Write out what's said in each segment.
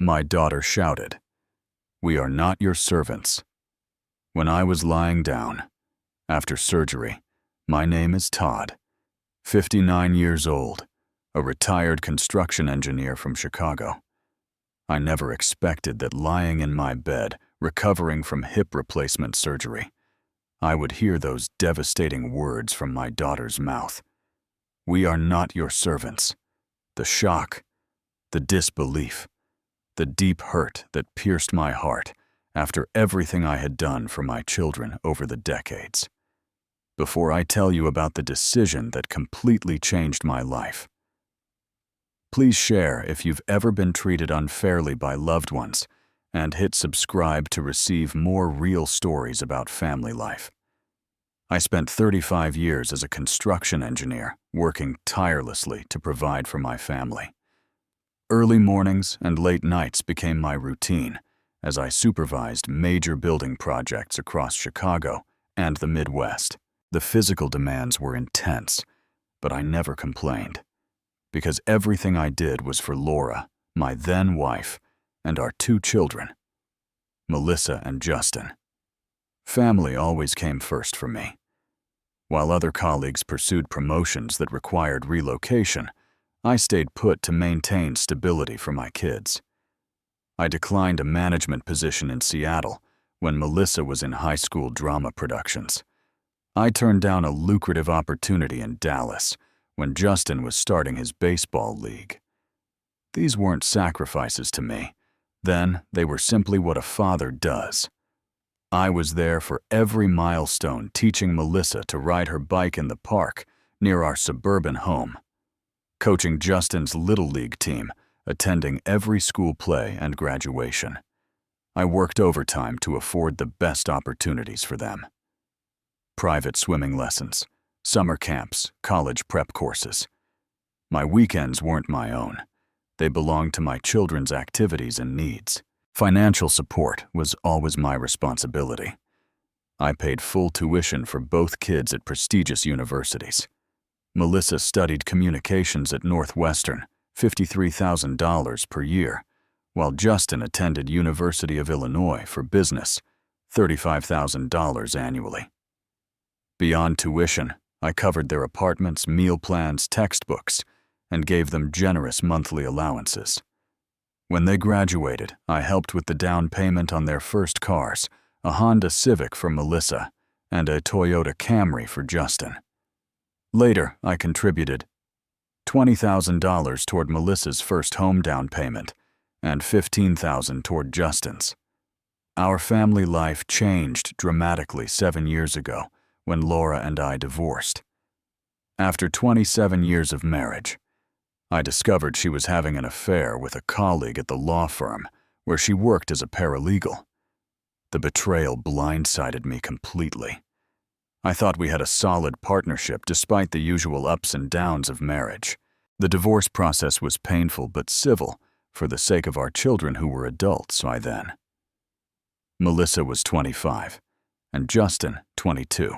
My daughter shouted, "We are not your servants." When I was lying down, after surgery, my name is Todd, 59 years old, a retired construction engineer from Chicago. I never expected that lying in my bed, recovering from hip replacement surgery, I would hear those devastating words from my daughter's mouth. "We are not your servants." The shock, the disbelief, the deep hurt that pierced my heart after everything I had done for my children over the decades. Before I tell you about the decision that completely changed my life, please share if you've ever been treated unfairly by loved ones, and hit subscribe to receive more real stories about family life. I spent 35 years as a construction engineer, working tirelessly to provide for my family. Early mornings and late nights became my routine as I supervised major building projects across Chicago and the Midwest. The physical demands were intense, but I never complained, because everything I did was for Laura, my then wife, and our 2 children, Melissa and Justin. Family always came first for me. While other colleagues pursued promotions that required relocation, I stayed put to maintain stability for my kids. I declined a management position in Seattle when Melissa was in high school drama productions. I turned down a lucrative opportunity in Dallas when Justin was starting his baseball league. These weren't sacrifices to me. Then they were simply what a father does. I was there for every milestone, teaching Melissa to ride her bike in the park near our suburban home, coaching Justin's Little League team, attending every school play and graduation. I worked overtime to afford the best opportunities for them. Private swimming lessons, summer camps, college prep courses. My weekends weren't my own. They belonged to my children's activities and needs. Financial support was always my responsibility. I paid full tuition for both kids at prestigious universities. Melissa studied communications at Northwestern, $53,000 per year, while Justin attended University of Illinois for business, $35,000 annually. Beyond tuition, I covered their apartments, meal plans, textbooks, and gave them generous monthly allowances. When they graduated, I helped with the down payment on their first cars, a Honda Civic for Melissa and a Toyota Camry for Justin. Later, I contributed $20,000 toward Melissa's first home down payment and $15,000 toward Justin's. Our family life changed dramatically 7 years ago when Laura and I divorced. After 27 years of marriage, I discovered she was having an affair with a colleague at the law firm where she worked as a paralegal. The betrayal blindsided me completely. I thought we had a solid partnership despite the usual ups and downs of marriage. The divorce process was painful but civil for the sake of our children who were adults by then. Melissa was 25 and Justin 22.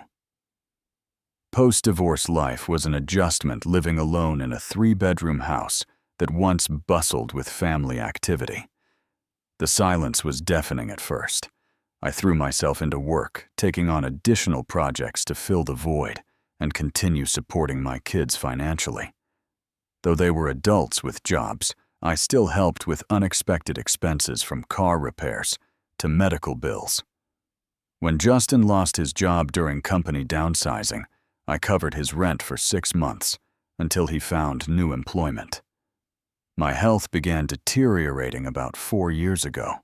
Post-divorce life was an adjustment, living alone in a 3-bedroom house that once bustled with family activity. The silence was deafening at first. I threw myself into work, taking on additional projects to fill the void and continue supporting my kids financially. Though they were adults with jobs, I still helped with unexpected expenses from car repairs to medical bills. When Justin lost his job during company downsizing, I covered his rent for 6 months until he found new employment. My health began deteriorating about 4 years ago.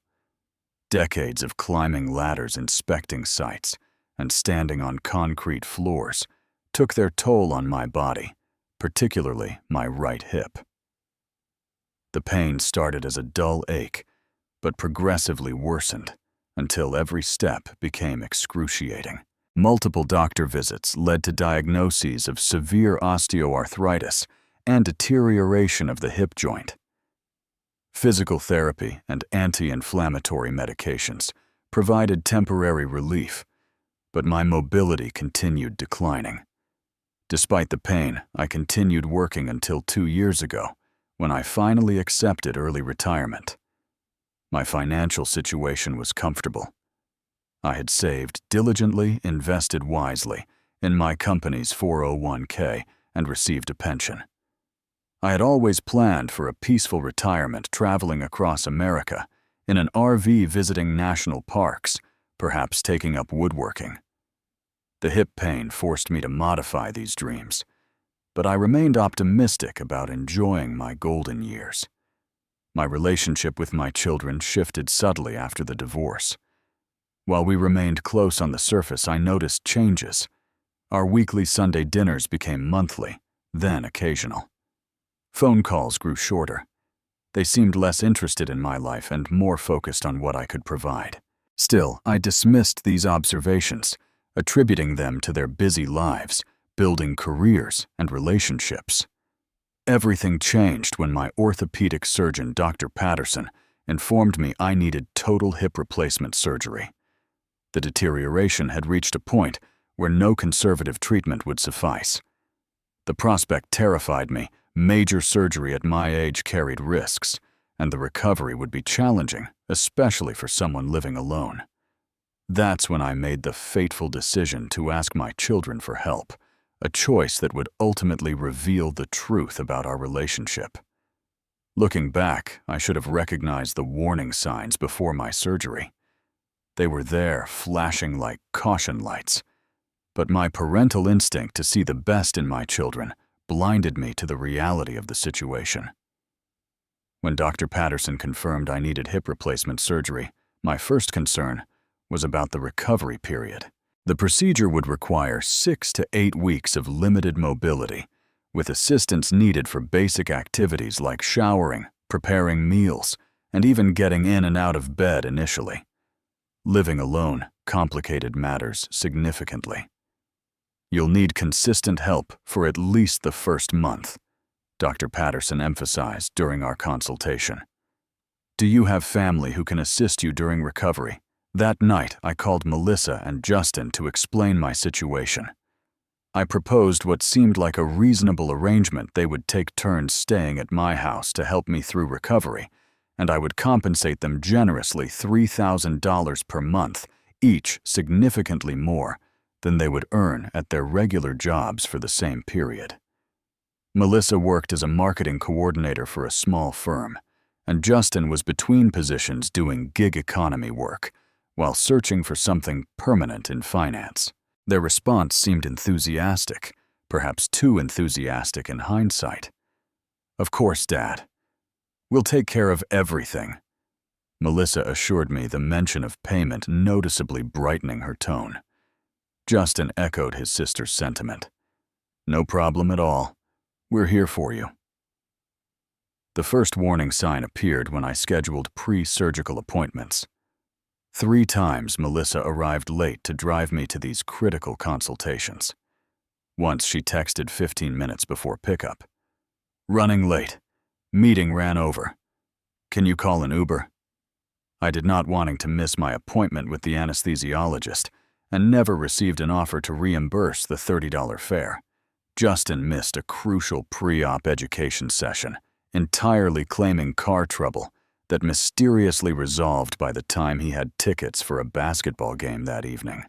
Decades of climbing ladders, inspecting sites, and standing on concrete floors took their toll on my body, particularly my right hip. The pain started as a dull ache, but progressively worsened until every step became excruciating. Multiple doctor visits led to diagnoses of severe osteoarthritis and deterioration of the hip joint. Physical therapy and anti-inflammatory medications provided temporary relief, but my mobility continued declining. Despite the pain, I continued working until 2 years ago, when I finally accepted early retirement. My financial situation was comfortable. I had saved diligently, invested wisely in my company's 401k, and received a pension. I had always planned for a peaceful retirement traveling across America in an RV visiting national parks, perhaps taking up woodworking. The hip pain forced me to modify these dreams, but I remained optimistic about enjoying my golden years. My relationship with my children shifted subtly after the divorce. While we remained close on the surface, I noticed changes. Our weekly Sunday dinners became monthly, then occasional. Phone calls grew shorter. They seemed less interested in my life and more focused on what I could provide. Still, I dismissed these observations, attributing them to their busy lives, building careers and relationships. Everything changed when my orthopedic surgeon, Dr. Patterson, informed me I needed total hip replacement surgery. The deterioration had reached a point where no conservative treatment would suffice. The prospect terrified me. Major surgery at my age carried risks, and the recovery would be challenging, especially for someone living alone. That's when I made the fateful decision to ask my children for help, a choice that would ultimately reveal the truth about our relationship. Looking back, I should have recognized the warning signs before my surgery. They were there, flashing like caution lights. But my parental instinct to see the best in my children blinded me to the reality of the situation. When Dr. Patterson confirmed I needed hip replacement surgery, my first concern was about the recovery period. The procedure would require 6 to 8 weeks of limited mobility, with assistance needed for basic activities like showering, preparing meals, and even getting in and out of bed initially. Living alone complicated matters significantly. You'll need consistent help for at least the first month, Dr. Patterson emphasized during our consultation. Do you have family who can assist you during recovery? That night, I called Melissa and Justin to explain my situation. I proposed what seemed like a reasonable arrangement. They would take turns staying at my house to help me through recovery, and I would compensate them generously $3,000 per month, each significantly more than they would earn at their regular jobs for the same period. Melissa worked as a marketing coordinator for a small firm, and Justin was between positions doing gig economy work while searching for something permanent in finance. Their response seemed enthusiastic, perhaps too enthusiastic in hindsight. "Of course, Dad. We'll take care of everything," Melissa assured me, the mention of payment noticeably brightening her tone. Justin echoed his sister's sentiment. "No problem at all. We're here for you." The first warning sign appeared when I scheduled pre-surgical appointments. 3 times Melissa arrived late to drive me to these critical consultations. Once she texted 15 minutes before pickup. "Running late. Meeting ran over. Can you call an Uber?" I did not want to miss my appointment with the anesthesiologist, and never received an offer to reimburse the $30 fare. Justin missed a crucial pre-op education session, entirely claiming car trouble that mysteriously resolved by the time he had tickets for a basketball game that evening.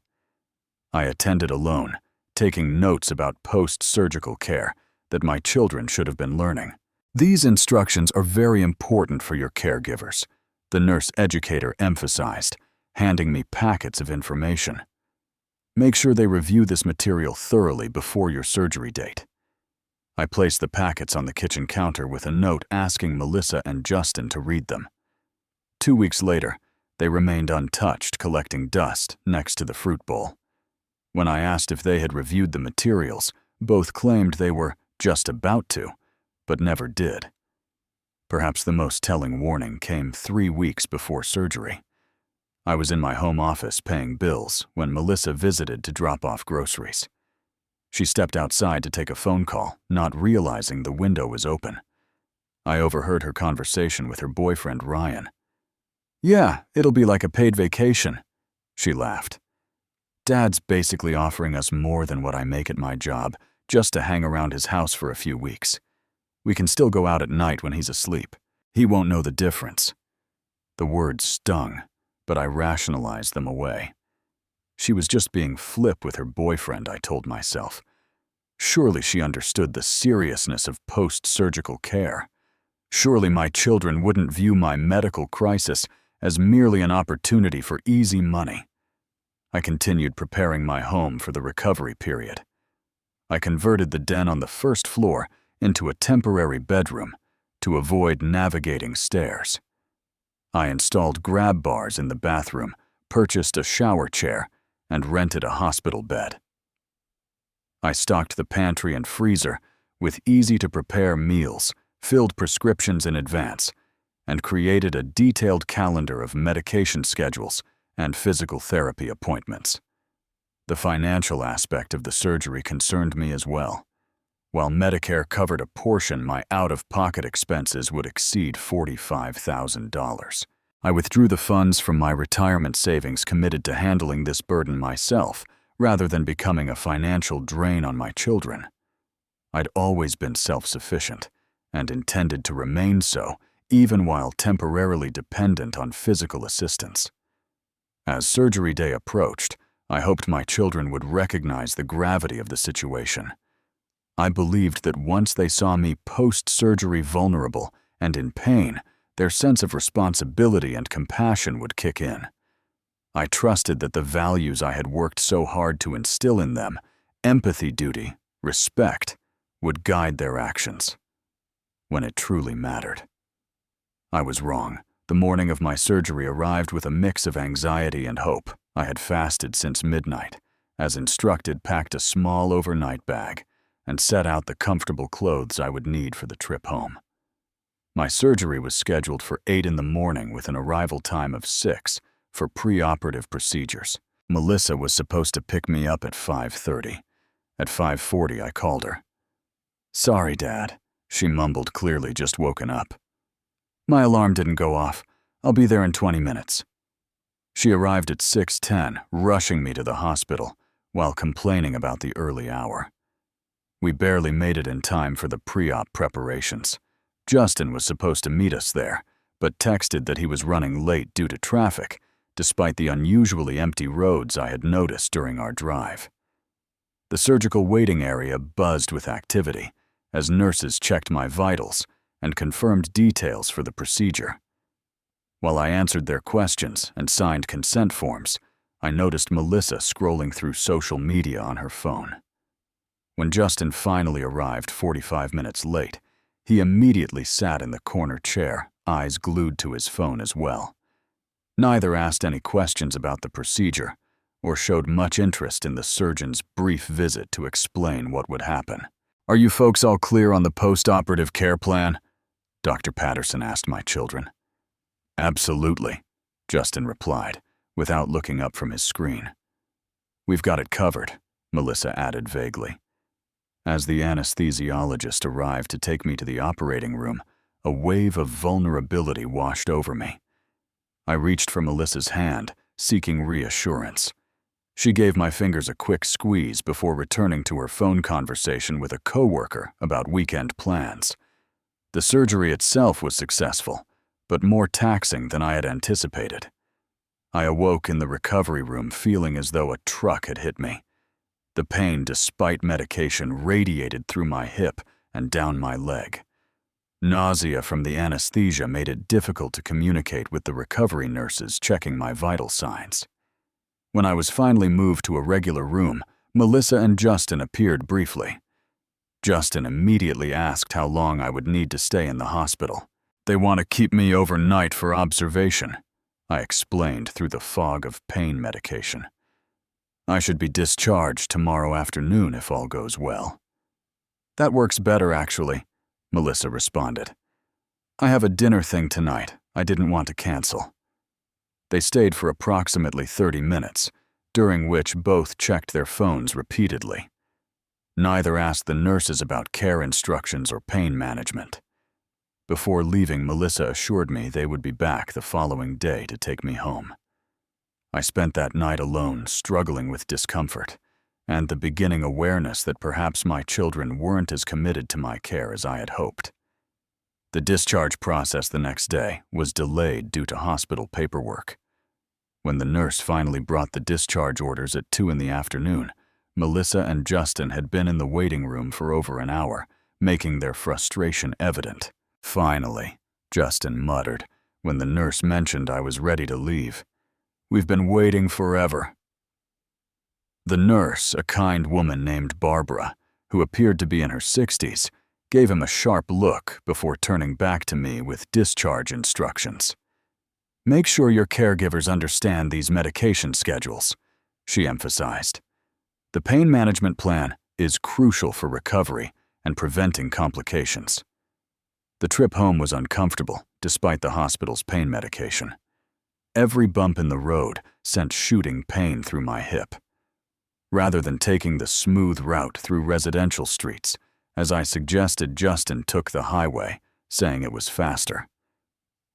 I attended alone, taking notes about post-surgical care that my children should have been learning. "These instructions are very important for your caregivers," the nurse educator emphasized, handing me packets of information. "Make sure they review this material thoroughly before your surgery date." I placed the packets on the kitchen counter with a note asking Melissa and Justin to read them. 2 weeks later, they remained untouched, collecting dust next to the fruit bowl. When I asked if they had reviewed the materials, both claimed they were just about to, but never did. Perhaps the most telling warning came 3 weeks before surgery. I was in my home office paying bills when Melissa visited to drop off groceries. She stepped outside to take a phone call, not realizing the window was open. I overheard her conversation with her boyfriend, Ryan. "Yeah, it'll be like a paid vacation," she laughed. "Dad's basically offering us more than what I make at my job, just to hang around his house for a few weeks. We can still go out at night when he's asleep. He won't know the difference." The words stung, but I rationalized them away. She was just being flip with her boyfriend, I told myself. Surely she understood the seriousness of post-surgical care. Surely my children wouldn't view my medical crisis as merely an opportunity for easy money. I continued preparing my home for the recovery period. I converted the den on the first floor into a temporary bedroom to avoid navigating stairs. I installed grab bars in the bathroom, purchased a shower chair, and rented a hospital bed. I stocked the pantry and freezer with easy-to-prepare meals, filled prescriptions in advance, and created a detailed calendar of medication schedules and physical therapy appointments. The financial aspect of the surgery concerned me as well. While Medicare covered a portion, my out-of-pocket expenses would exceed $45,000. I withdrew the funds from my retirement savings, committed to handling this burden myself, rather than becoming a financial drain on my children. I'd always been self-sufficient, and intended to remain so, even while temporarily dependent on physical assistance. As surgery day approached, I hoped my children would recognize the gravity of the situation. I believed that once they saw me post-surgery vulnerable and in pain, their sense of responsibility and compassion would kick in. I trusted that the values I had worked so hard to instill in them, empathy, duty, respect, would guide their actions when it truly mattered. I was wrong. The morning of my surgery arrived with a mix of anxiety and hope. I had fasted since midnight, as instructed, packed a small overnight bag, and set out the comfortable clothes I would need for the trip home. My surgery was scheduled for 8 in the morning with an arrival time of 6 for preoperative procedures. Melissa was supposed to pick me up at 5:30. At 5:40, I called her. "Sorry, Dad," she mumbled, clearly just woken up. "My alarm didn't go off. I'll be there in 20 minutes. She arrived at 6:10, rushing me to the hospital, while complaining about the early hour. We barely made it in time for the pre-op preparations. Justin was supposed to meet us there, but texted that he was running late due to traffic, despite the unusually empty roads I had noticed during our drive. The surgical waiting area buzzed with activity, as nurses checked my vitals and confirmed details for the procedure. While I answered their questions and signed consent forms, I noticed Melissa scrolling through social media on her phone. When Justin finally arrived 45 minutes late, he immediately sat in the corner chair, eyes glued to his phone as well. Neither asked any questions about the procedure or showed much interest in the surgeon's brief visit to explain what would happen. "Are you folks all clear on the post-operative care plan?" Dr. Patterson asked my children. "Absolutely," Justin replied, without looking up from his screen. "We've got it covered," Melissa added vaguely. As the anesthesiologist arrived to take me to the operating room, a wave of vulnerability washed over me. I reached for Melissa's hand, seeking reassurance. She gave my fingers a quick squeeze before returning to her phone conversation with a coworker about weekend plans. The surgery itself was successful, but more taxing than I had anticipated. I awoke in the recovery room feeling as though a truck had hit me. The pain, despite medication, radiated through my hip and down my leg. Nausea from the anesthesia made it difficult to communicate with the recovery nurses checking my vital signs. When I was finally moved to a regular room, Melissa and Justin appeared briefly. Justin immediately asked how long I would need to stay in the hospital. "They want to keep me overnight for observation," I explained through the fog of pain medication. "I should be discharged tomorrow afternoon if all goes well." "That works better, actually," Melissa responded. "I have a dinner thing tonight. I didn't want to cancel." They stayed for approximately 30 minutes, during which both checked their phones repeatedly. Neither asked the nurses about care instructions or pain management. Before leaving, Melissa assured me they would be back the following day to take me home. I spent that night alone, struggling with discomfort, and the beginning awareness that perhaps my children weren't as committed to my care as I had hoped. The discharge process the next day was delayed due to hospital paperwork. When the nurse finally brought the discharge orders at 2 in the afternoon, Melissa and Justin had been in the waiting room for over an hour, making their frustration evident. "Finally," Justin muttered when the nurse mentioned I was ready to leave. "We've been waiting forever." The nurse, a kind woman named Barbara, who appeared to be in her 60s, gave him a sharp look before turning back to me with discharge instructions. "Make sure your caregivers understand these medication schedules," she emphasized. "The pain management plan is crucial for recovery and preventing complications." The trip home was uncomfortable, despite the hospital's pain medication. Every bump in the road sent shooting pain through my hip. Rather than taking the smooth route through residential streets, as I suggested, Justin took the highway, saying it was faster.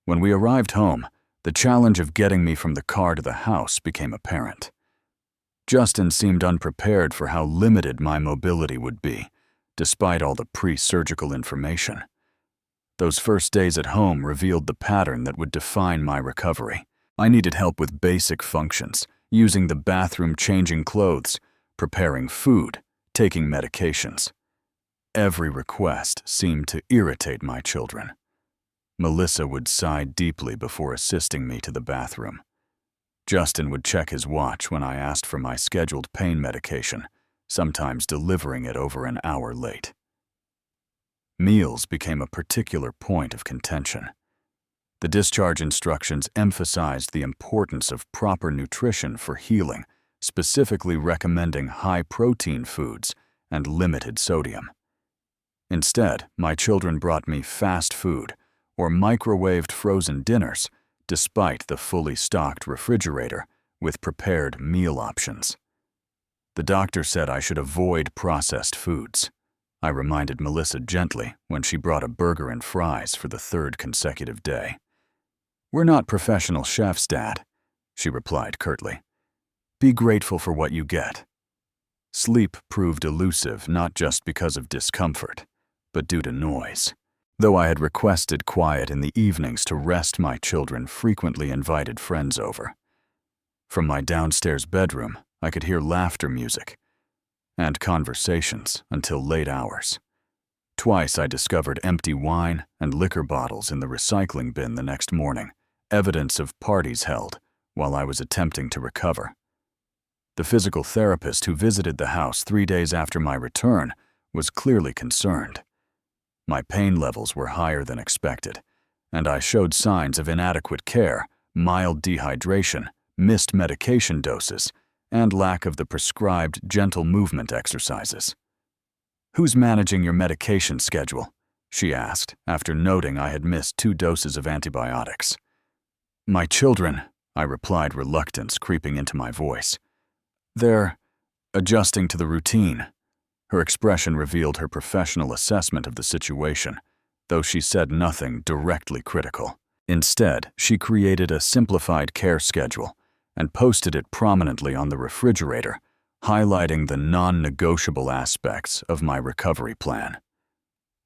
When we arrived home, the challenge of getting me from the car to the house became apparent. Justin seemed unprepared for how limited my mobility would be, despite all the pre-surgical information. Those first days at home revealed the pattern that would define my recovery. I needed help with basic functions, using the bathroom, changing clothes, preparing food, taking medications. Every request seemed to irritate my children. Melissa would sigh deeply before assisting me to the bathroom. Justin would check his watch when I asked for my scheduled pain medication, sometimes delivering it over an hour late. Meals became a particular point of contention. The discharge instructions emphasized the importance of proper nutrition for healing, specifically recommending high-protein foods and limited sodium. Instead, my children brought me fast food or microwaved frozen dinners, despite the fully stocked refrigerator with prepared meal options. The doctor said I should avoid processed foods. I reminded Melissa gently when she brought a burger and fries for the 3rd consecutive day. "We're not professional chefs, Dad," she replied curtly. "Be grateful for what you get." Sleep proved elusive not just because of discomfort, but due to noise. Though I had requested quiet in the evenings to rest, my children frequently invited friends over. From my downstairs bedroom, I could hear laughter music and conversations until late hours. Twice I discovered empty wine and liquor bottles in the recycling bin the next morning, evidence of parties held while I was attempting to recover. The physical therapist who visited the house 3 days after my return was clearly concerned. My pain levels were higher than expected, and I showed signs of inadequate care, mild dehydration, missed medication doses, and lack of the prescribed gentle movement exercises. "Who's managing your medication schedule?" she asked, after noting I had missed 2 doses of antibiotics. "My children," I replied, reluctance creeping into my voice. "They're adjusting to the routine." Her expression revealed her professional assessment of the situation, though she said nothing directly critical. Instead, she created a simplified care schedule and posted it prominently on the refrigerator, highlighting the non-negotiable aspects of my recovery plan.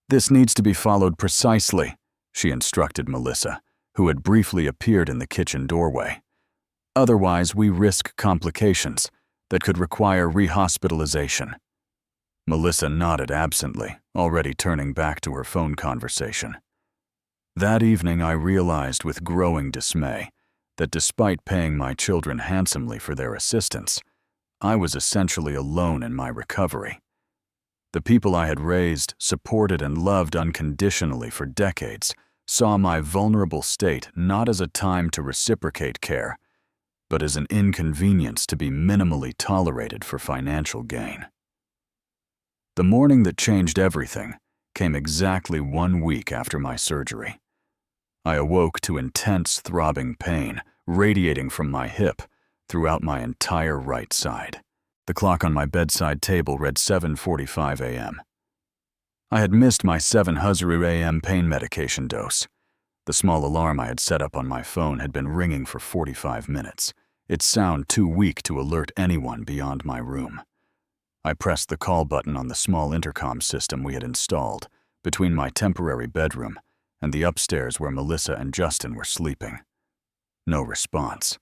"This needs to be followed precisely," she instructed Melissa, who had briefly appeared in the kitchen doorway. "Otherwise, we risk complications that could require rehospitalization." Melissa nodded absently, already turning back to her phone conversation. That evening, I realized with growing dismay that despite paying my children handsomely for their assistance, I was essentially alone in my recovery. The people I had raised, supported, and loved unconditionally for decades saw my vulnerable state not as a time to reciprocate care, but as an inconvenience to be minimally tolerated for financial gain. The morning that changed everything came exactly 1 week after my surgery. I awoke to intense throbbing pain radiating from my hip throughout my entire right side. The clock on my bedside table read 7:45 a.m. I had missed my 7:00 a.m. pain medication dose. The small alarm I had set up on my phone had been ringing for 45 minutes, its sound too weak to alert anyone beyond my room. I pressed the call button on the small intercom system we had installed between my temporary bedroom and the upstairs where Melissa and Justin were sleeping. No response.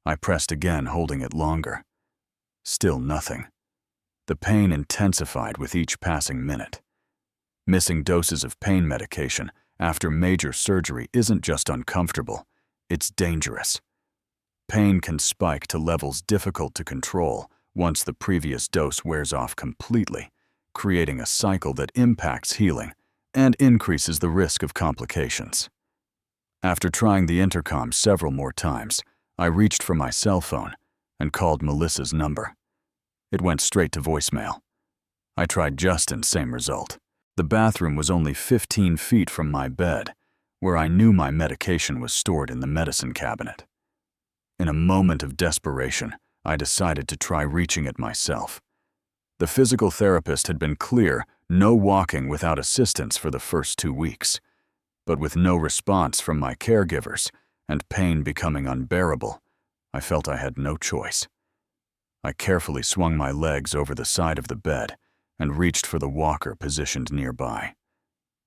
I pressed again, holding it longer. Still nothing. The pain intensified with each passing minute. Missing doses of pain medication after major surgery isn't just uncomfortable, it's dangerous. Pain can spike to levels difficult to control once the previous dose wears off completely, creating a cycle that impacts healing and increases the risk of complications. After trying the intercom several more times, I reached for my cell phone and called Melissa's number. It went straight to voicemail. I tried Justin, same result. The bathroom was only 15 feet from my bed, where I knew my medication was stored in the medicine cabinet. In a moment of desperation, I decided to try reaching it myself. The physical therapist had been clear, no walking without assistance for the first 2 weeks. But with no response from my caregivers and pain becoming unbearable, I felt I had no choice. I carefully swung my legs over the side of the bed and reached for the walker positioned nearby.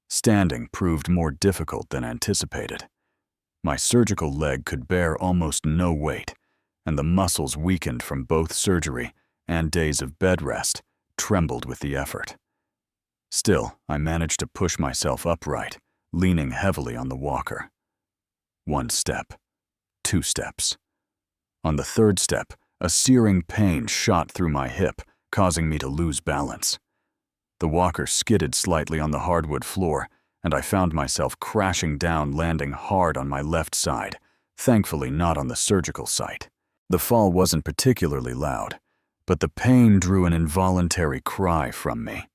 Standing proved more difficult than anticipated. My surgical leg could bear almost no weight, and the muscles weakened from both surgery and days of bed rest trembled with the effort. Still, I managed to push myself upright, leaning heavily on the walker. 1 step, 2 steps. On the 3rd step, a searing pain shot through my hip, causing me to lose balance. The walker skidded slightly on the hardwood floor, and I found myself crashing down, landing hard on my left side, thankfully not on the surgical site. The fall wasn't particularly loud, but the pain drew an involuntary cry from me.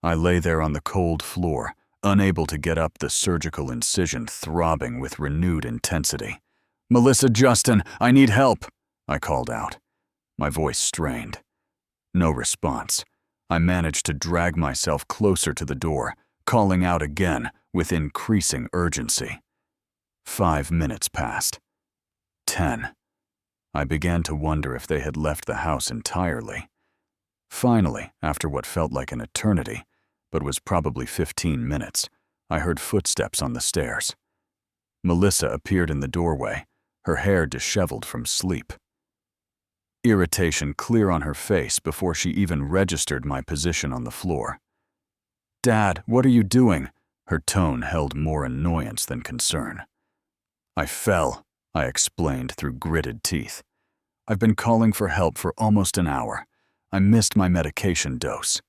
I lay there on the cold floor, unable to get up, the surgical incision throbbing with renewed intensity. "Melissa, Justin, I need help," I called out. My voice strained. No response. I managed to drag myself closer to the door, calling out again with increasing urgency. 5 minutes passed. 10. I began to wonder if they had left the house entirely. Finally, after what felt like an eternity, but was probably 15 minutes, I heard footsteps on the stairs. Melissa appeared in the doorway, her hair disheveled from sleep. Irritation clear on her face before she even registered my position on the floor. "Dad, what are you doing?" Her tone held more annoyance than concern. "I fell," I explained through gritted teeth. "I've been calling for help for almost an hour. I missed my medication dose."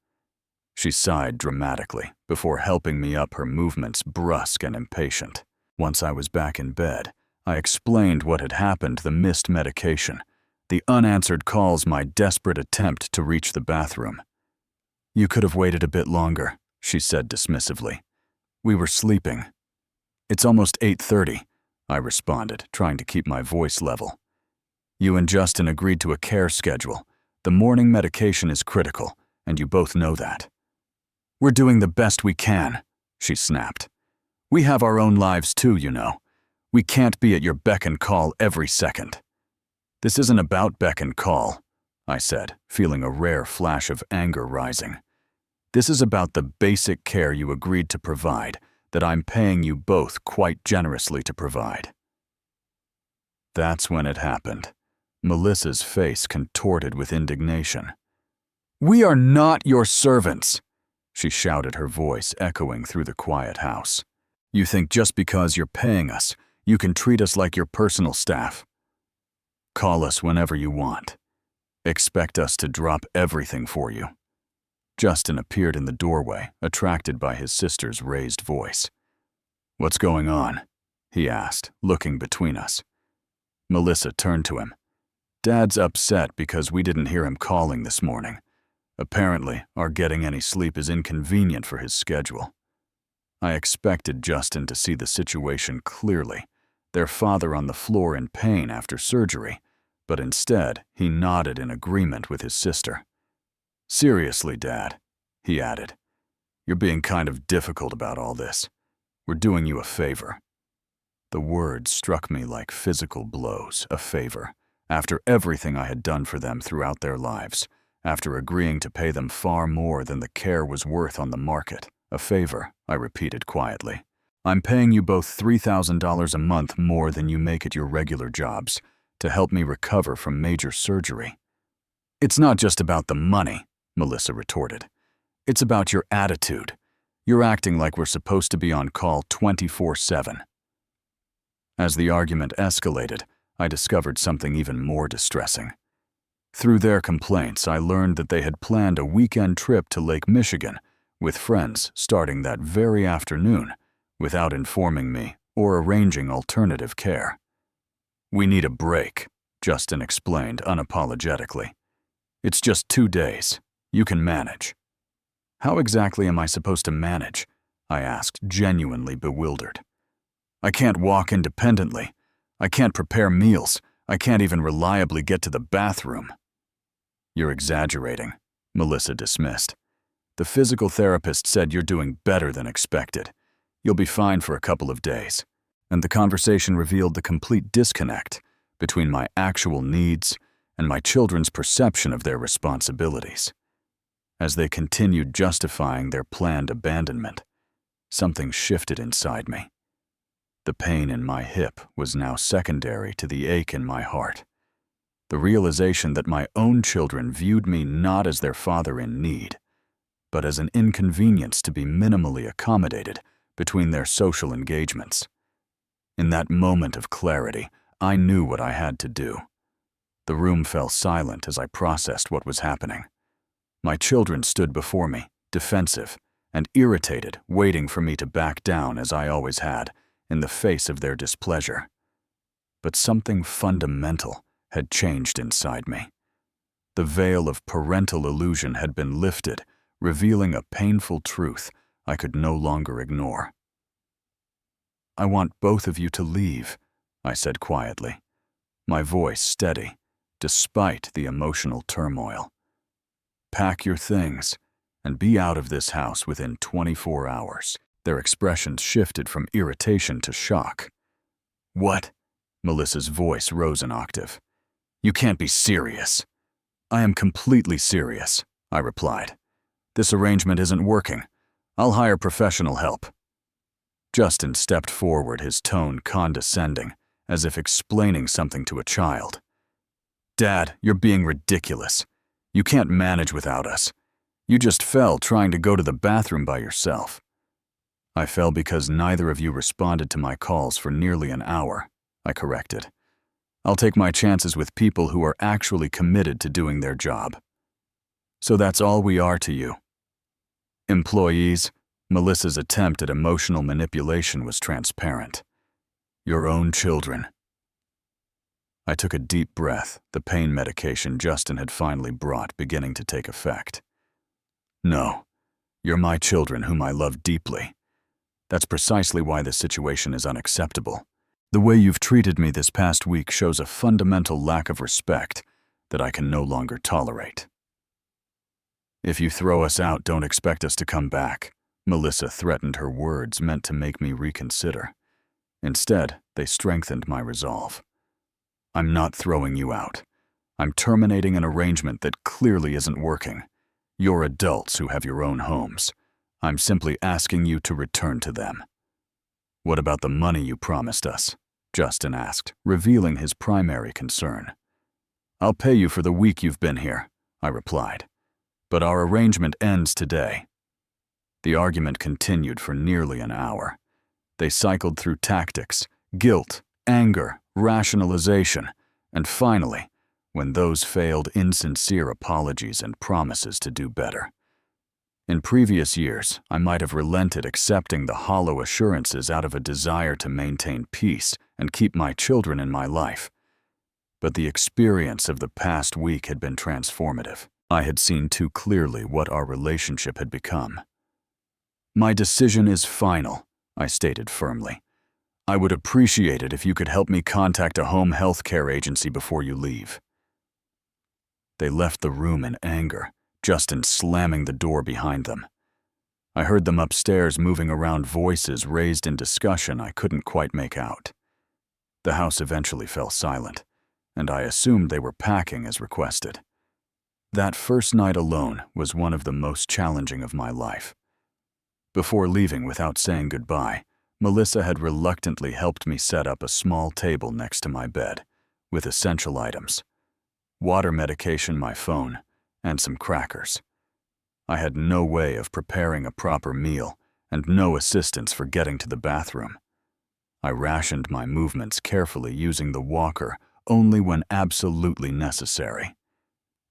She sighed dramatically before helping me up, her movements brusque and impatient. Once I was back in bed, I explained what had happened: the missed medication, the unanswered calls, my desperate attempt to reach the bathroom. "You could have waited a bit longer," she said dismissively. "We were sleeping." "It's almost 8:30, I responded, trying to keep my voice level. "You and Justin agreed to a care schedule. The morning medication is critical, and you both know that." "We're doing the best we can," she snapped. "We have our own lives too, you know. We can't be at your beck and call every second." "This isn't about beck and call," I said, feeling a rare flash of anger rising. "This is about the basic care you agreed to provide, that I'm paying you both quite generously to provide." That's when it happened. Melissa's face contorted with indignation. "We are not your servants," she shouted, her voice echoing through the quiet house. "You think just because you're paying us, you can treat us like your personal staff? Call us whenever you want. Expect us to drop everything for you." Justin appeared in the doorway, attracted by his sister's raised voice. "What's going on?" he asked, looking between us. Melissa turned to him. "Dad's upset because we didn't hear him calling this morning. Apparently, our getting any sleep is inconvenient for his schedule." I expected Justin to see the situation clearly, their father on the floor in pain after surgery, but instead he nodded in agreement with his sister. "Seriously, Dad," he added, "you're being kind of difficult about all this. We're doing you a favor." The words struck me like physical blows. A favor, after everything I had done for them throughout their lives, after agreeing to pay them far more than the care was worth on the market. "A favor," I repeated quietly. I'm paying you both $3,000 a month more than you make at your regular jobs to help me recover from major surgery. It's not just about the money, Melissa retorted. It's about your attitude. You're acting like we're supposed to be on call 24/7. As the argument escalated, I discovered something even more distressing. Through their complaints, I learned that they had planned a weekend trip to Lake Michigan with friends starting that very afternoon without informing me or arranging alternative care. "We need a break," Justin explained unapologetically. "It's just 2 days. You can manage." "How exactly am I supposed to manage?" I asked, genuinely bewildered. "I can't walk independently. I can't prepare meals. I can't even reliably get to the bathroom." "You're exaggerating," Melissa dismissed. "The physical therapist said you're doing better than expected. You'll be fine for a couple of days." And the conversation revealed the complete disconnect between my actual needs and my children's perception of their responsibilities. As they continued justifying their planned abandonment, something shifted inside me. The pain in my hip was now secondary to the ache in my heart. The realization that my own children viewed me not as their father in need, but as an inconvenience to be minimally accommodated between their social engagements. In that moment of clarity, I knew what I had to do. The room fell silent as I processed what was happening. My children stood before me, defensive and irritated, waiting for me to back down as I always had, in the face of their displeasure. But something fundamental had changed inside me. The veil of parental illusion had been lifted, revealing a painful truth I could no longer ignore. "I want both of you to leave," I said quietly, my voice steady, despite the emotional turmoil. "Pack your things and be out of this house within 24 hours. Their expressions shifted from irritation to shock. "What?" Melissa's voice rose an octave. "You can't be serious." "I am completely serious," I replied. "This arrangement isn't working. I'll hire professional help." Justin stepped forward, his tone condescending, as if explaining something to a child. "Dad, you're being ridiculous. You can't manage without us. You just fell trying to go to the bathroom by yourself." "I fell because neither of you responded to my calls for nearly an hour," I corrected. "I'll take my chances with people who are actually committed to doing their job." "So that's all we are to you?" "Employees?" Melissa's attempt at emotional manipulation was transparent. "Your own children." I took a deep breath, the pain medication Justin had finally brought beginning to take effect. "No, you're my children whom I love deeply. That's precisely why this situation is unacceptable. The way you've treated me this past week shows a fundamental lack of respect that I can no longer tolerate." "If you throw us out, don't expect us to come back," Melissa threatened, her words meant to make me reconsider. Instead, they strengthened my resolve. "I'm not throwing you out. I'm terminating an arrangement that clearly isn't working. You're adults who have your own homes. I'm simply asking you to return to them." "What about the money you promised us?" Justin asked, revealing his primary concern. "I'll pay you for the week you've been here," I replied. "But our arrangement ends today." The argument continued for nearly an hour. They cycled through tactics, guilt, anger, rationalization, and finally, when those failed, insincere apologies and promises to do better. In previous years, I might have relented, accepting the hollow assurances out of a desire to maintain peace and keep my children in my life. But the experience of the past week had been transformative. I had seen too clearly what our relationship had become. "My decision is final," I stated firmly. "I would appreciate it if you could help me contact a home health care agency before you leave." They left the room in anger, Justin slamming the door behind them. I heard them upstairs moving around, voices raised in discussion I couldn't quite make out. The house eventually fell silent, and I assumed they were packing as requested. That first night alone was one of the most challenging of my life. Before leaving without saying goodbye, Melissa had reluctantly helped me set up a small table next to my bed with essential items: water, medication, my phone, and some crackers. I had no way of preparing a proper meal and no assistance for getting to the bathroom. I rationed my movements carefully, using the walker only when absolutely necessary.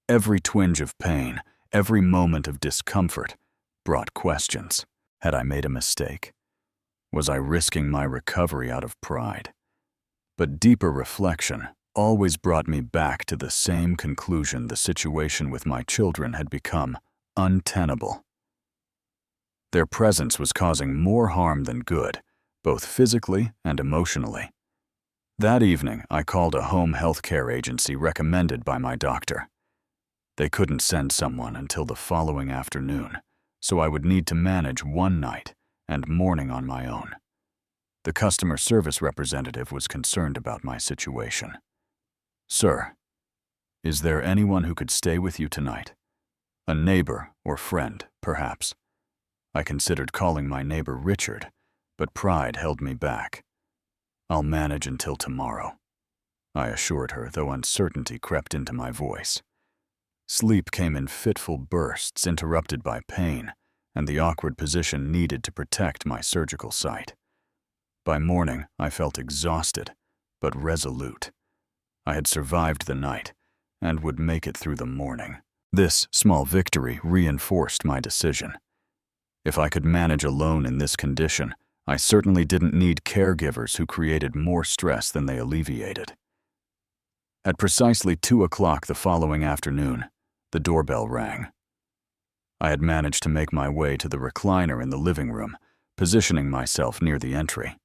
Every twinge of pain, every moment of discomfort brought questions. Had I made a mistake? Was I risking my recovery out of pride? But deeper reflection always brought me back to the same conclusion: the situation with my children had become untenable. Their presence was causing more harm than good, both physically and emotionally. That evening, I called a home health care agency recommended by my doctor. They couldn't send someone until the following afternoon, so I would need to manage one night and morning on my own. The customer service representative was concerned about my situation. "Sir, is there anyone who could stay with you tonight? A neighbor or friend, perhaps?" I considered calling my neighbor Richard, but pride held me back. "I'll manage until tomorrow," I assured her, though uncertainty crept into my voice. Sleep came in fitful bursts, interrupted by pain and the awkward position needed to protect my surgical site. By morning, I felt exhausted, but resolute. I had survived the night and would make it through the morning. This small victory reinforced my decision. If I could manage alone in this condition, I certainly didn't need caregivers who created more stress than they alleviated. At precisely 2 o'clock the following afternoon, the doorbell rang. I had managed to make my way to the recliner in the living room, positioning myself near the entry.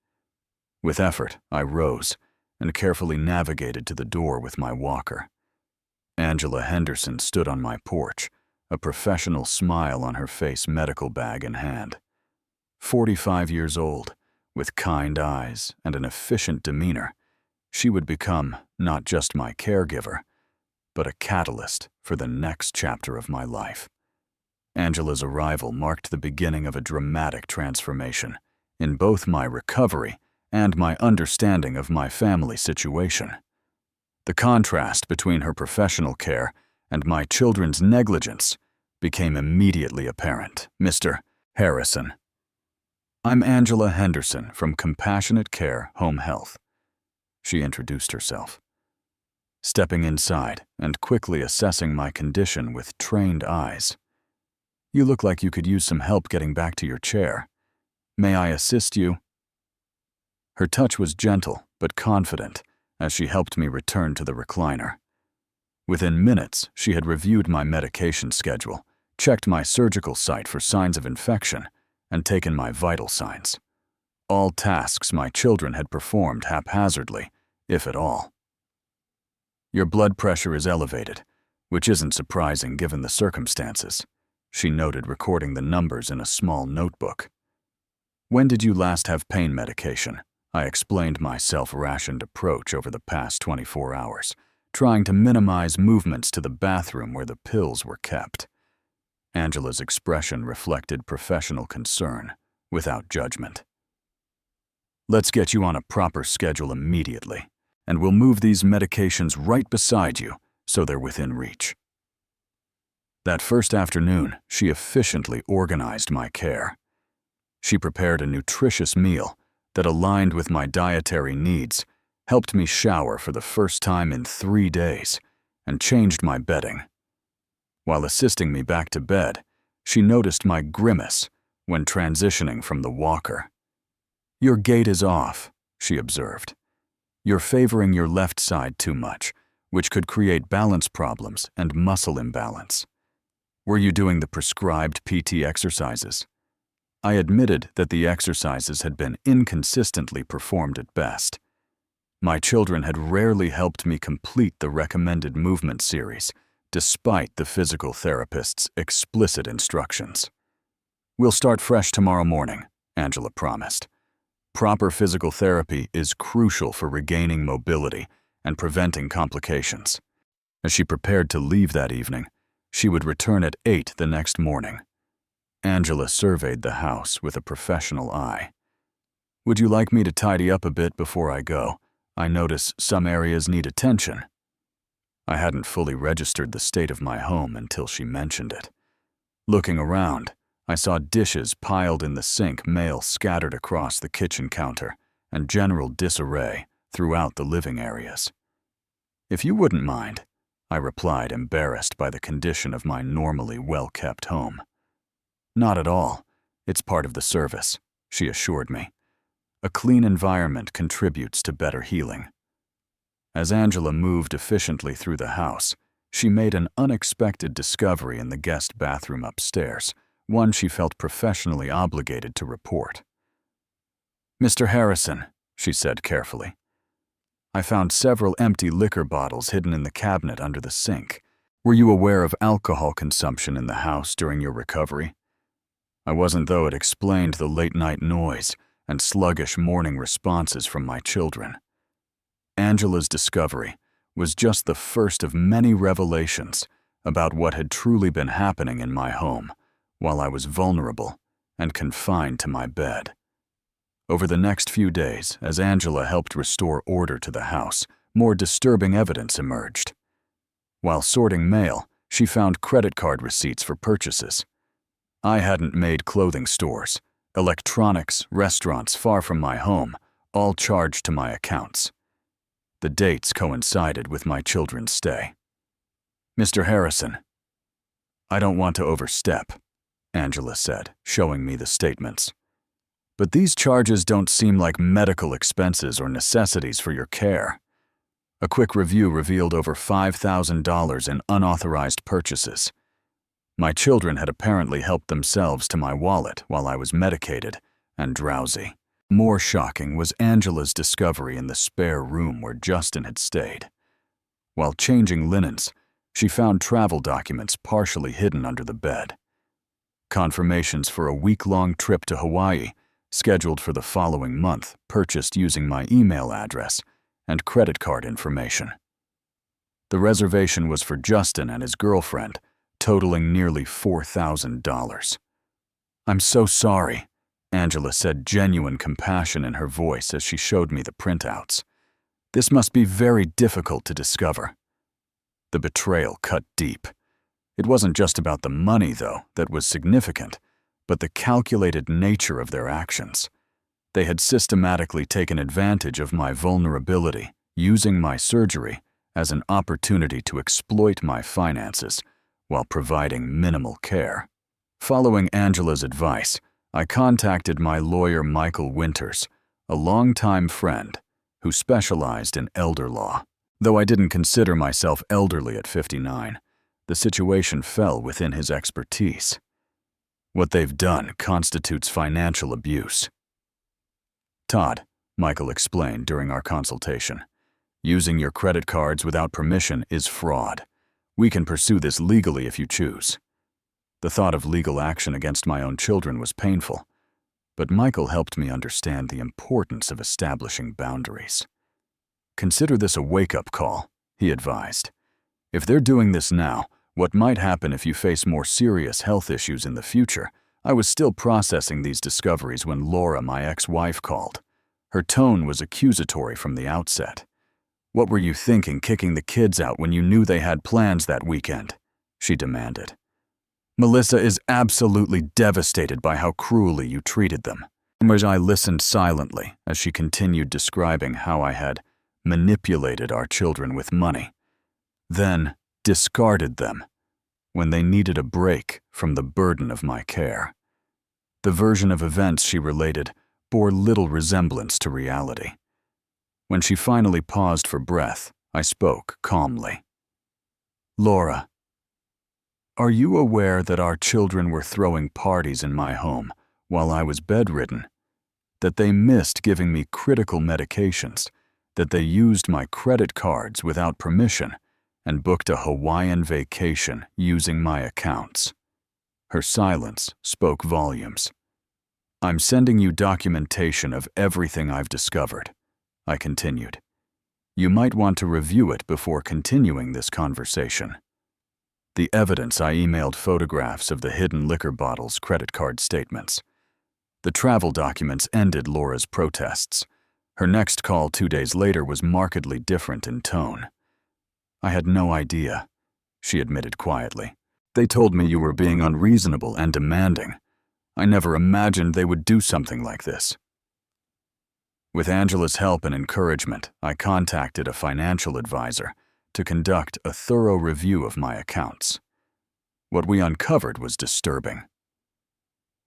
With effort, I rose and carefully navigated to the door with my walker. Angela Henderson stood on my porch, a professional smile on her face, medical bag in hand. 45 years old, with kind eyes and an efficient demeanor, she would become not just my caregiver, but a catalyst for the next chapter of my life. Angela's arrival marked the beginning of a dramatic transformation in both my recovery and my understanding of my family situation. The contrast between her professional care and my children's negligence became immediately apparent. "Mr. Harrison, I'm Angela Henderson from Compassionate Care Home Health," she introduced herself. Stepping inside and quickly assessing my condition with trained eyes, "You look like you could use some help getting back to your chair. May I assist you?" Her touch was gentle but confident as she helped me return to the recliner. Within minutes, she had reviewed my medication schedule, checked my surgical site for signs of infection, and taken my vital signs. All tasks my children had performed haphazardly, if at all. "Your blood pressure is elevated, which isn't surprising given the circumstances," she noted, recording the numbers in a small notebook. "When did you last have pain medication?" I explained my self-rationed approach over the past 24 hours, trying to minimize movements to the bathroom where the pills were kept. Angela's expression reflected professional concern, without judgment. "Let's get you on a proper schedule immediately, and we'll move these medications right beside you so they're within reach." That first afternoon, she efficiently organized my care. She prepared a nutritious meal that aligned with my dietary needs, helped me shower for the first time in 3 days, and changed my bedding. While assisting me back to bed, she noticed my grimace when transitioning from the walker. "Your gait is off," she observed. "You're favoring your left side too much, which could create balance problems and muscle imbalance. Were you doing the prescribed PT exercises?" I admitted that the exercises had been inconsistently performed at best. My children had rarely helped me complete the recommended movement series, despite the physical therapist's explicit instructions. "We'll start fresh tomorrow morning," Angela promised. "Proper physical therapy is crucial for regaining mobility and preventing complications." As she prepared to leave that evening, she would return at 8 the next morning. Angela surveyed the house with a professional eye. Would you like me to tidy up a bit before I go? I notice some areas need attention. I hadn't fully registered the state of my home until she mentioned it. Looking around, I saw dishes piled in the sink, mail scattered across the kitchen counter, and general disarray throughout the living areas. If you wouldn't mind, I replied, embarrassed by the condition of my normally well-kept home. Not at all. It's part of the service, she assured me. A clean environment contributes to better healing. As Angela moved efficiently through the house, she made an unexpected discovery in the guest bathroom upstairs, one she felt professionally obligated to report. "Mr. Harrison," she said carefully, "I found several empty liquor bottles hidden in the cabinet under the sink. Were you aware of alcohol consumption in the house during your recovery?" I wasn't, though it explained the late-night noise and sluggish morning responses from my children. Angela's discovery was just the first of many revelations about what had truly been happening in my home while I was vulnerable and confined to my bed. Over the next few days, as Angela helped restore order to the house, more disturbing evidence emerged. While sorting mail, she found credit card receipts for purchases. I hadn't made clothing stores, electronics, restaurants far from my home, all charged to my accounts. The dates coincided with my children's stay. "Mr. Harrison." "I don't want to overstep," Angela said, showing me the statements. "But these charges don't seem like medical expenses or necessities for your care." A quick review revealed over $5,000 in unauthorized purchases. My children had apparently helped themselves to my wallet while I was medicated and drowsy. More shocking was Angela's discovery in the spare room where Justin had stayed. While changing linens, she found travel documents partially hidden under the bed. Confirmations for a week-long trip to Hawaii, scheduled for the following month, purchased using my email address, and credit card information. The reservation was for Justin and his girlfriend, totaling nearly $4,000. "I'm so sorry," Angela said, genuine compassion in her voice as she showed me the printouts. "This must be very difficult to discover." The betrayal cut deep. It wasn't just about the money, though, that was significant, but the calculated nature of their actions. They had systematically taken advantage of my vulnerability, using my surgery as an opportunity to exploit my finances while providing minimal care. Following Angela's advice, I contacted my lawyer, Michael Winters, a longtime friend who specialized in elder law. Though I didn't consider myself elderly at 59, the situation fell within his expertise. "What they've done constitutes financial abuse." "Todd," Michael explained during our consultation, "using your credit cards without permission is fraud. We can pursue this legally if you choose." The thought of legal action against my own children was painful, but Michael helped me understand the importance of establishing boundaries. "Consider this a wake-up call," he advised. "If they're doing this now, what might happen if you face more serious health issues in the future?" I was still processing these discoveries when Laura, my ex-wife, called. Her tone was accusatory from the outset. "What were you thinking, kicking the kids out when you knew they had plans that weekend?" she demanded. "Melissa is absolutely devastated by how cruelly you treated them." I listened silently as she continued describing how I had manipulated our children with money, then discarded them when they needed a break from the burden of my care. The version of events she related bore little resemblance to reality. When she finally paused for breath, I spoke calmly. "Laura, are you aware that our children were throwing parties in my home while I was bedridden? That they missed giving me critical medications? That they used my credit cards without permission and booked a Hawaiian vacation using my accounts?" Her silence spoke volumes. "I'm sending you documentation of everything I've discovered," I continued. "You might want to review it before continuing this conversation." The evidence I emailed photographs of the hidden liquor bottles, credit card statements. The travel documents ended Laura's protests. Her next call 2 days later was markedly different in tone. "I had no idea," she admitted quietly. "They told me you were being unreasonable and demanding. I never imagined they would do something like this." With Angela's help and encouragement, I contacted a financial advisor to conduct a thorough review of my accounts. What we uncovered was disturbing.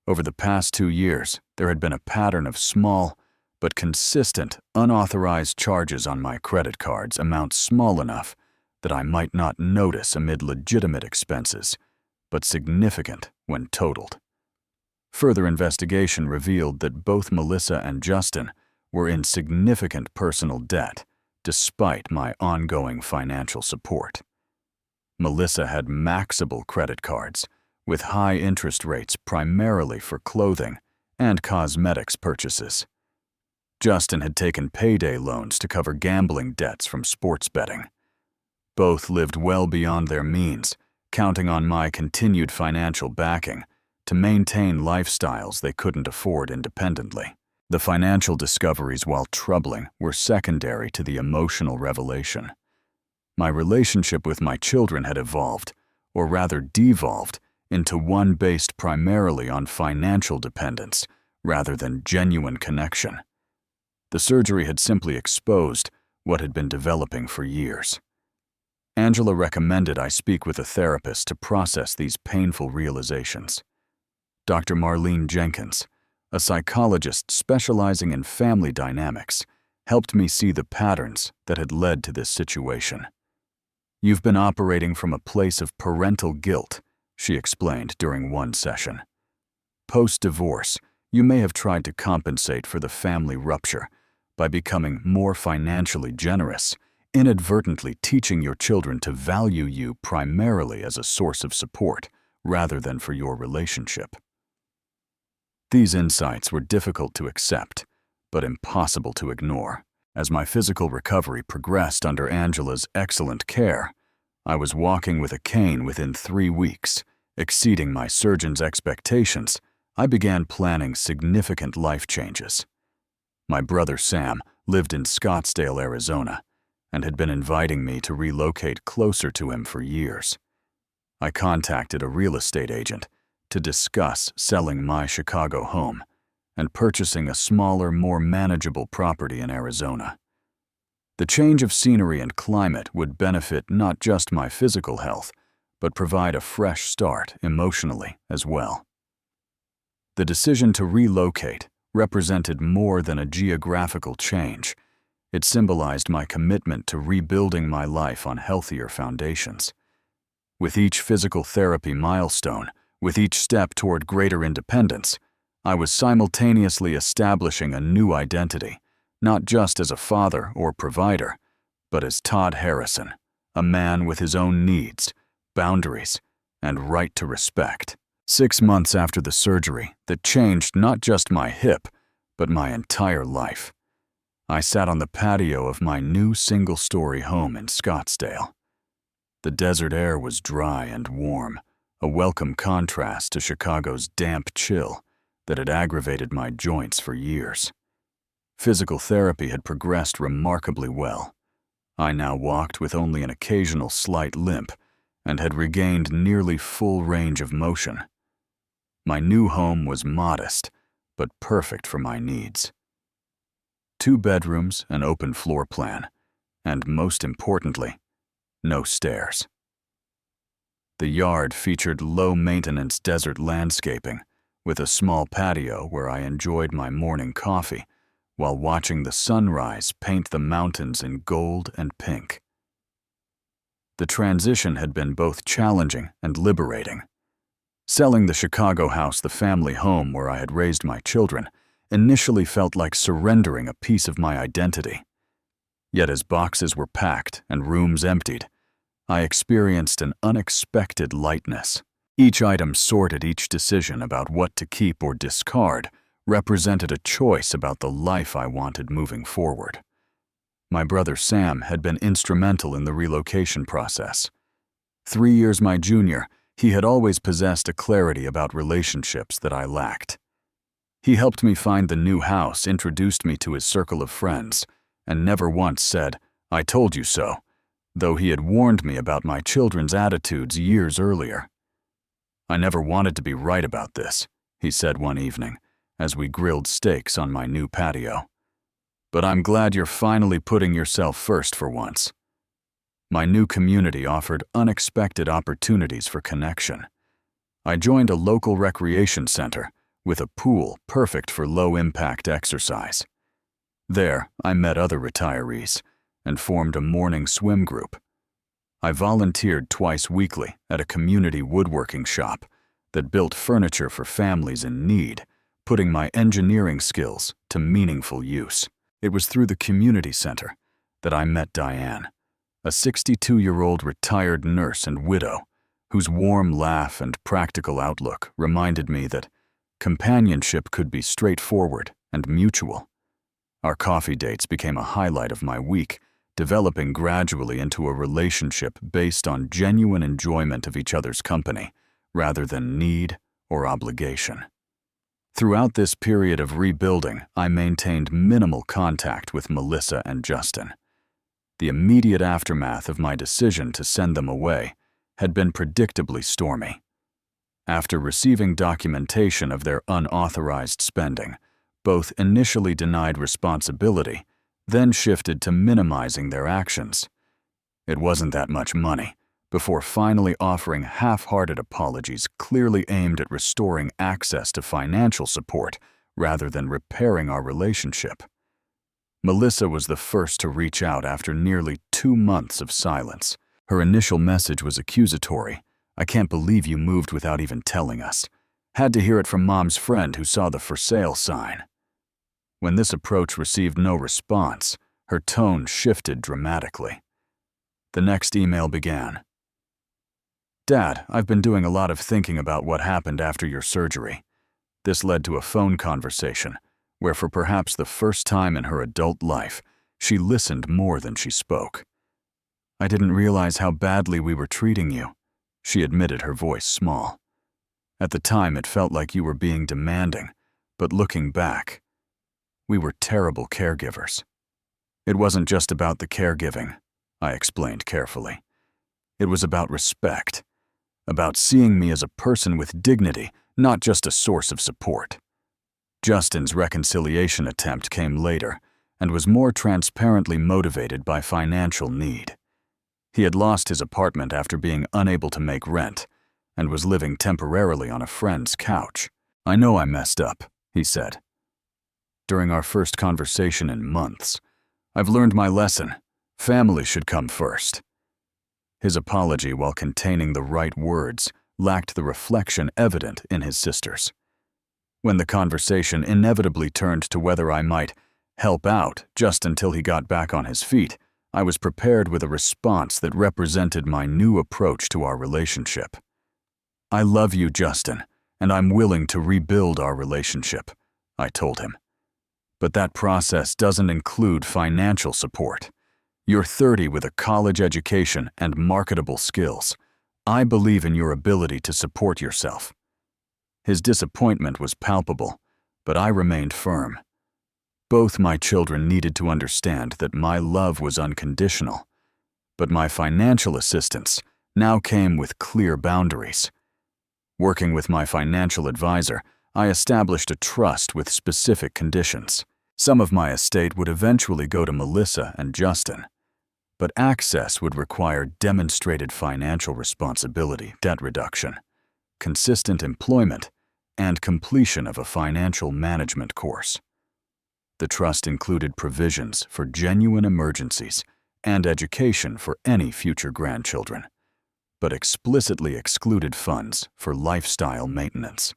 Over the past 2 years, there had been a pattern of small but consistent, unauthorized charges on my credit cards, amounts small enough that I might not notice amid legitimate expenses, but significant when totaled. Further investigation revealed that both Melissa and Justin were in significant personal debt, despite my ongoing financial support. Melissa had maxable credit cards, with high interest rates primarily for clothing and cosmetics purchases. Justin had taken payday loans to cover gambling debts from sports betting. Both lived well beyond their means, counting on my continued financial backing to maintain lifestyles they couldn't afford independently. The financial discoveries, while troubling, were secondary to the emotional revelation. My relationship with my children had evolved, or rather devolved, into one based primarily on financial dependence rather than genuine connection. The surgery had simply exposed what had been developing for years. Angela recommended I speak with a therapist to process these painful realizations. Dr. Marlene Jenkins, a psychologist specializing in family dynamics, helped me see the patterns that had led to this situation. "You've been operating from a place of parental guilt," she explained during one session. "Post-divorce, you may have tried to compensate for the family rupture by becoming more financially generous, inadvertently teaching your children to value you primarily as a source of support rather than for your relationship." These insights were difficult to accept, but impossible to ignore. As my physical recovery progressed under Angela's excellent care, I was walking with a cane within 3 weeks. Exceeding my surgeon's expectations, I began planning significant life changes. My brother Sam lived in Scottsdale, Arizona, and had been inviting me to relocate closer to him for years. I contacted a real estate agent to discuss selling my Chicago home and purchasing a smaller, more manageable property in Arizona. The change of scenery and climate would benefit not just my physical health, but provide a fresh start emotionally as well. The decision to relocate represented more than a geographical change. It symbolized my commitment to rebuilding my life on healthier foundations. With each physical therapy milestone, with each step toward greater independence, I was simultaneously establishing a new identity, not just as a father or provider, but as Todd Harrison, a man with his own needs, boundaries, and right to respect. 6 months after the surgery that changed not just my hip, but my entire life, I sat on the patio of my new single-story home in Scottsdale. The desert air was dry and warm, a welcome contrast to Chicago's damp chill that had aggravated my joints for years. Physical therapy had progressed remarkably well. I now walked with only an occasional slight limp and had regained nearly full range of motion. My new home was modest, but perfect for my needs. 2 bedrooms, an open floor plan, and most importantly, no stairs. The yard featured low-maintenance desert landscaping, with a small patio where I enjoyed my morning coffee while watching the sunrise paint the mountains in gold and pink. The transition had been both challenging and liberating. Selling the Chicago house, the family home where I had raised my children, initially felt like surrendering a piece of my identity. Yet as boxes were packed and rooms emptied, I experienced an unexpected lightness. Each item sorted, each decision about what to keep or discard represented a choice about the life I wanted moving forward. My brother Sam had been instrumental in the relocation process. 3 years my junior, he had always possessed a clarity about relationships that I lacked. He helped me find the new house, introduced me to his circle of friends, and never once said, "I told you so," though he had warned me about my children's attitudes years earlier. "I never wanted to be right about this," he said one evening, as we grilled steaks on my new patio. "But I'm glad you're finally putting yourself first for once." My new community offered unexpected opportunities for connection. I joined a local recreation center with a pool perfect for low-impact exercise. There, I met other retirees and formed a morning swim group. I volunteered twice weekly at a community woodworking shop that built furniture for families in need, putting my engineering skills to meaningful use. It was through the community center that I met Diane, a 62-year-old retired nurse and widow whose warm laugh and practical outlook reminded me that companionship could be straightforward and mutual. Our coffee dates became a highlight of my week, developing gradually into a relationship based on genuine enjoyment of each other's company, rather than need or obligation. Throughout this period of rebuilding, I maintained minimal contact with Melissa and Justin. The immediate aftermath of my decision to send them away had been predictably stormy. After receiving documentation of their unauthorized spending, both initially denied responsibility, then shifted to minimizing their actions. It wasn't that much money, before finally offering half-hearted apologies clearly aimed at restoring access to financial support rather than repairing our relationship. Melissa was the first to reach out after nearly 2 months of silence. Her initial message was accusatory. "I can't believe you moved without even telling us. Had to hear it from Mom's friend who saw the for sale sign." When this approach received no response, her tone shifted dramatically. The next email began. "Dad, I've been doing a lot of thinking about what happened after your surgery." This led to a phone conversation where, for perhaps the first time in her adult life, she listened more than she spoke. "I didn't realize how badly we were treating you," she admitted, her voice small. "At the time, it felt like you were being demanding, but looking back, we were terrible caregivers." "It wasn't just about the caregiving," I explained carefully. "It was about respect, about seeing me as a person with dignity, not just a source of support." Justin's reconciliation attempt came later and was more transparently motivated by financial need. He had lost his apartment after being unable to make rent and was living temporarily on a friend's couch. "I know I messed up," he said. "During our first conversation in months, I've learned my lesson. Family should come first." His apology, while containing the right words, lacked the reflection evident in his sisters. When the conversation inevitably turned to whether I might help out just until he got back on his feet, I was prepared with a response that represented my new approach to our relationship. "I love you, Justin, and I'm willing to rebuild our relationship," I told him. "But that process doesn't include financial support. You're 30 with a college education and marketable skills. I believe in your ability to support yourself." His disappointment was palpable, but I remained firm. Both my children needed to understand that my love was unconditional, but my financial assistance now came with clear boundaries. Working with my financial advisor, I established a trust with specific conditions. Some of my estate would eventually go to Melissa and Justin, but access would require demonstrated financial responsibility, debt reduction, consistent employment, and completion of a financial management course. The trust included provisions for genuine emergencies and education for any future grandchildren, but explicitly excluded funds for lifestyle maintenance.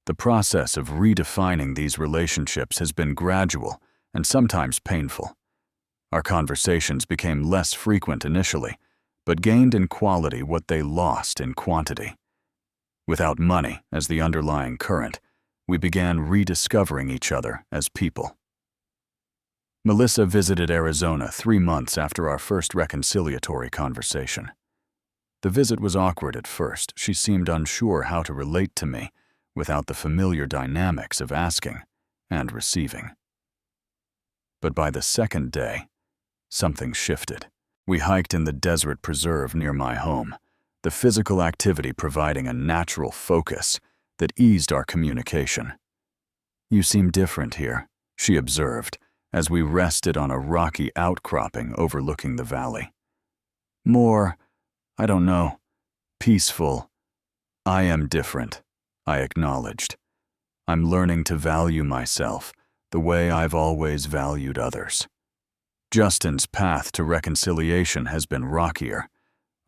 The process of redefining these relationships has been gradual and sometimes painful. Our conversations became less frequent initially, but gained in quality what they lost in quantity. Without money as the underlying current, we began rediscovering each other as people. Melissa visited Arizona 3 months after our first reconciliatory conversation. The visit was awkward at first. She seemed unsure how to relate to me, without the familiar dynamics of asking and receiving. But by the second day, something shifted. We hiked in the desert preserve near my home, the physical activity providing a natural focus that eased our communication. "You seem different here," she observed as we rested on a rocky outcropping overlooking the valley. "More, I don't know, peaceful." "I am different," I acknowledged. "I'm learning to value myself the way I've always valued others." Justin's path to reconciliation has been rockier.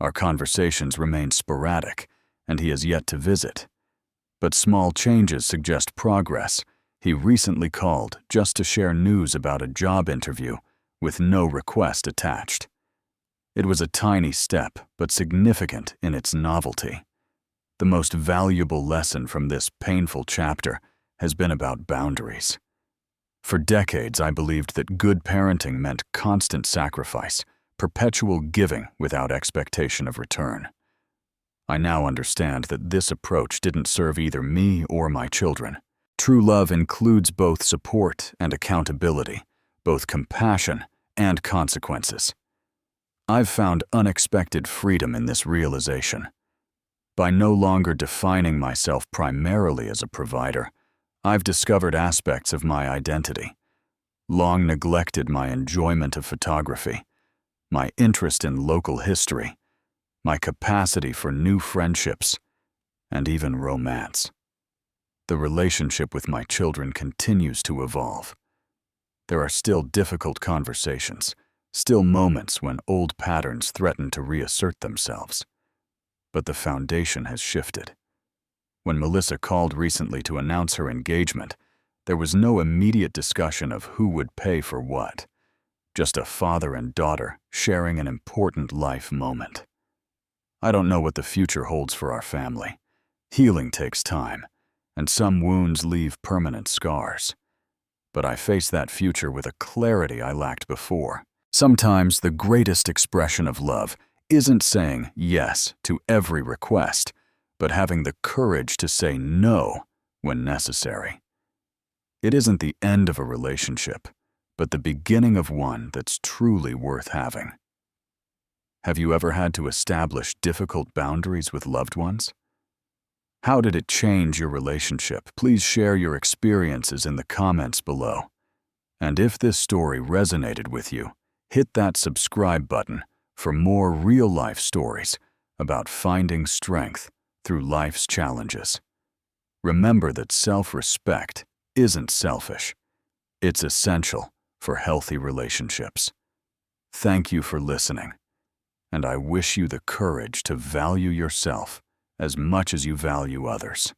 Our conversations remain sporadic, and he has yet to visit. But small changes suggest progress. He recently called just to share news about a job interview with no request attached. It was a tiny step, but significant in its novelty. The most valuable lesson from this painful chapter has been about boundaries. For decades, I believed that good parenting meant constant sacrifice, perpetual giving without expectation of return. I now understand that this approach didn't serve either me or my children. True love includes both support and accountability, both compassion and consequences. I've found unexpected freedom in this realization. By no longer defining myself primarily as a provider, I've discovered aspects of my identity. Long neglected my enjoyment of photography, my interest in local history, my capacity for new friendships, and even romance. The relationship with my children continues to evolve. There are still difficult conversations, still moments when old patterns threaten to reassert themselves. But the foundation has shifted. When Melissa called recently to announce her engagement, there was no immediate discussion of who would pay for what, just a father and daughter sharing an important life moment. I don't know what the future holds for our family. Healing takes time, and some wounds leave permanent scars. But I face that future with a clarity I lacked before. Sometimes the greatest expression of love isn't saying yes to every request, but having the courage to say no when necessary. It isn't the end of a relationship, but the beginning of one that's truly worth having. Have you ever had to establish difficult boundaries with loved ones? How did it change your relationship? Please share your experiences in the comments below. And if this story resonated with you, hit that subscribe button for more real-life stories about finding strength through life's challenges. Remember that self-respect isn't selfish. It's essential for healthy relationships. Thank you for listening, and I wish you the courage to value yourself as much as you value others.